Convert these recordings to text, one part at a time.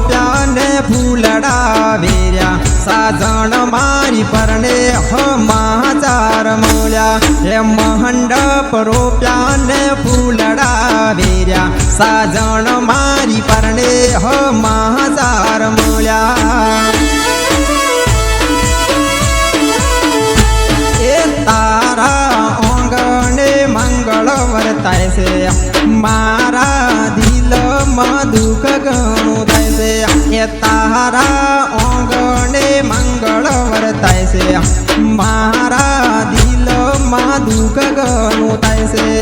रोप्या ने फूलड़ा वेर्या साजण मारी परणे समाचार मळ्या हे मंडप रोप्या ने फूलड़ा वेर्या साजण मारी परणे समाचार मळ्या तारा आंगणे मंगल वर्ताय से मारा दिल दुख गणु थाय से ये तारा आंगणे मंगल वर्ताय से मारा दिल दुख गणु थाय से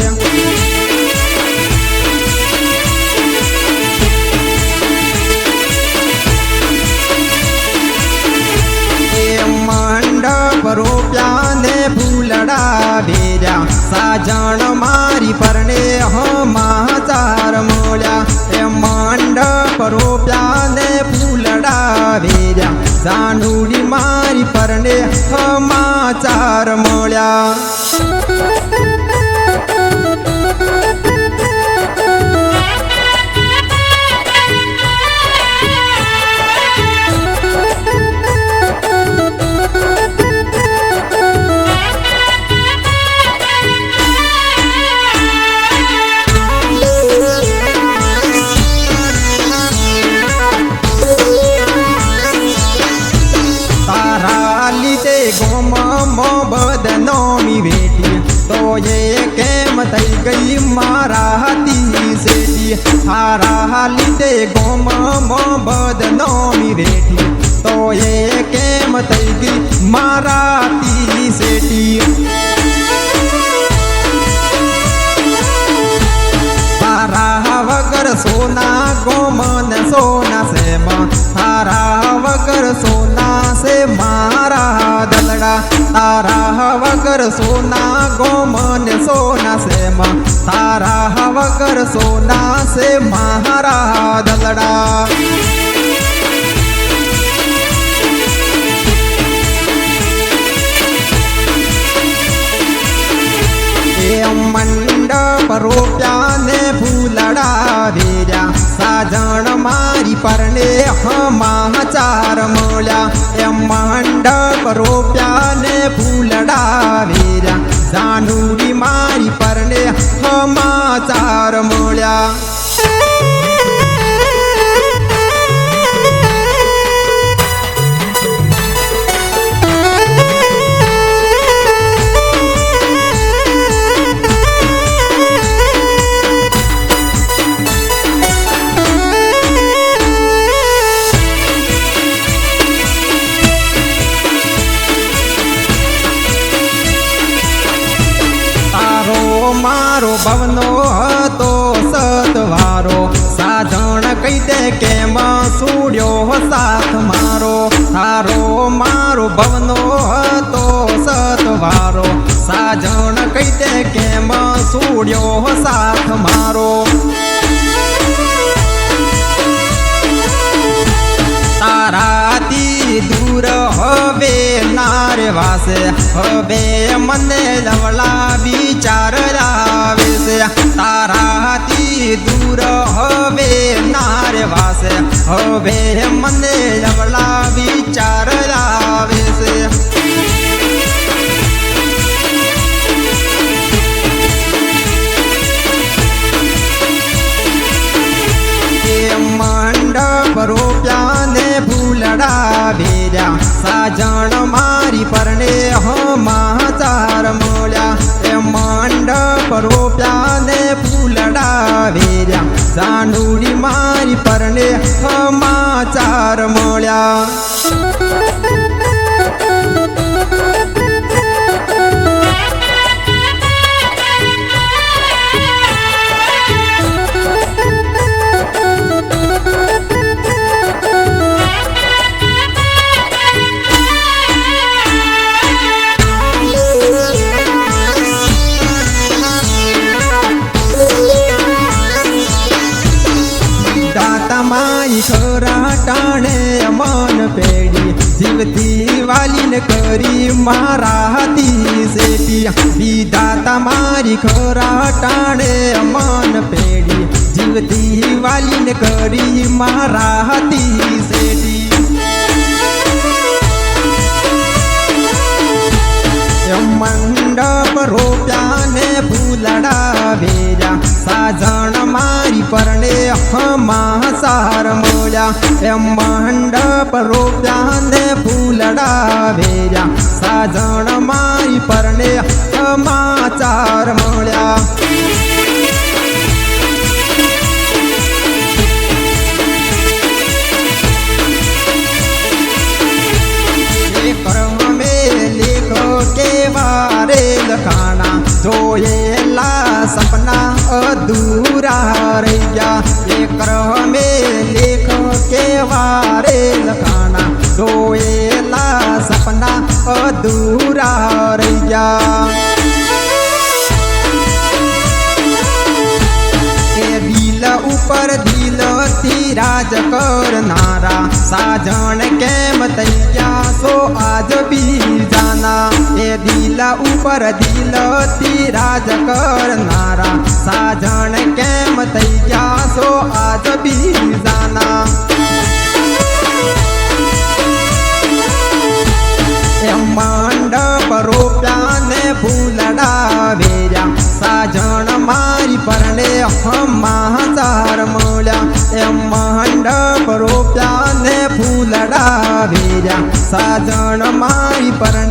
मंडप रोप्या ने फूलड़ा वेर्या साजण मारी परणे समाचार मळ्या हे मंडप रोप्या ने फूलड़ा वेर्या जानुडी मारी परणे समाचार मळ्या बदनामी बेटी तो ये केम थई गई मारा हाथी सेठी हारा हालीते गोम बदनामी बेटी तो ये केम थई गई मारा हाथी सेठी तारा वगर सोना गोमन सोना से तारा वगर सोना से मारा दलड़ा तारा वगर सोना गोमन सोना से तारा वगर सोना से मारा दलड़ा मंडप रोप्या ने फूलड़ा वेर्या साजण मारी परणे समाचार मळ्या हे मंडप रोप्या ने फूलड़ा वेर्या जानुडी मारी परणे समाचार मळ्या मारो भवनो तो सतवारो साजण कही दे के सूड्यो साथ मारो थारो मारो भवनो तो सतवारो साजण कही दे के सूड्यो साथ मारो ताराती दूर हवे नारे वासे हवे मने लवला विचार लावे से ताराती दूर हवे नारे वासे हवे मने लवला विचार लावे से मंडप रोप्या ने फूलड़ा वेर्या साजण मारी परणे समाचार मळ्या हे मंडप रोप्या ने फूलड़ा वेर्या जानुडी मारी परणे समाचार मळ्या माई મારી ખરા ટાણે મન પેડી જીવતી વાલીને કરી મારા હાથી શેટી વિધાતા મારી ખરા ટાણે મન પેડી જીવતી વાલીને કરી મારા હાથી શેટી મંડપ રોપ્યા ને ફૂલડા વેર્યા સાજણ મારી પરણે હમાસાર મળ્યા એમ મંડપ રોપ્યા ને ફૂલડા વેર્યા સાજણ મારી પરણે હમાચાર મળ્યા લખાણા જોયેલા સપના અધૂરા રહી ગયા એ ક્રમે લેખ કેવા રે લખાણા જોયેલા સપના અધૂરા રહી ગયા દિલ ઉપર દિલથી રાજ કરનારા સાજણ કેમ થઈ ગયા સો આજ બીજાના એ દિલ ઉપર દિલથી રાજ કરનારા સાજણ કેમ થઈ ગયા સો આજ બીજાના મંડપ રોપ્યા ને ફૂલડા વેર્યા સાજણ મારી પરણે હમાચાર મળ્યા એમ મંડપ રોપ્યા ને ફૂલડા વેર્યા સાજણ મારી પરણે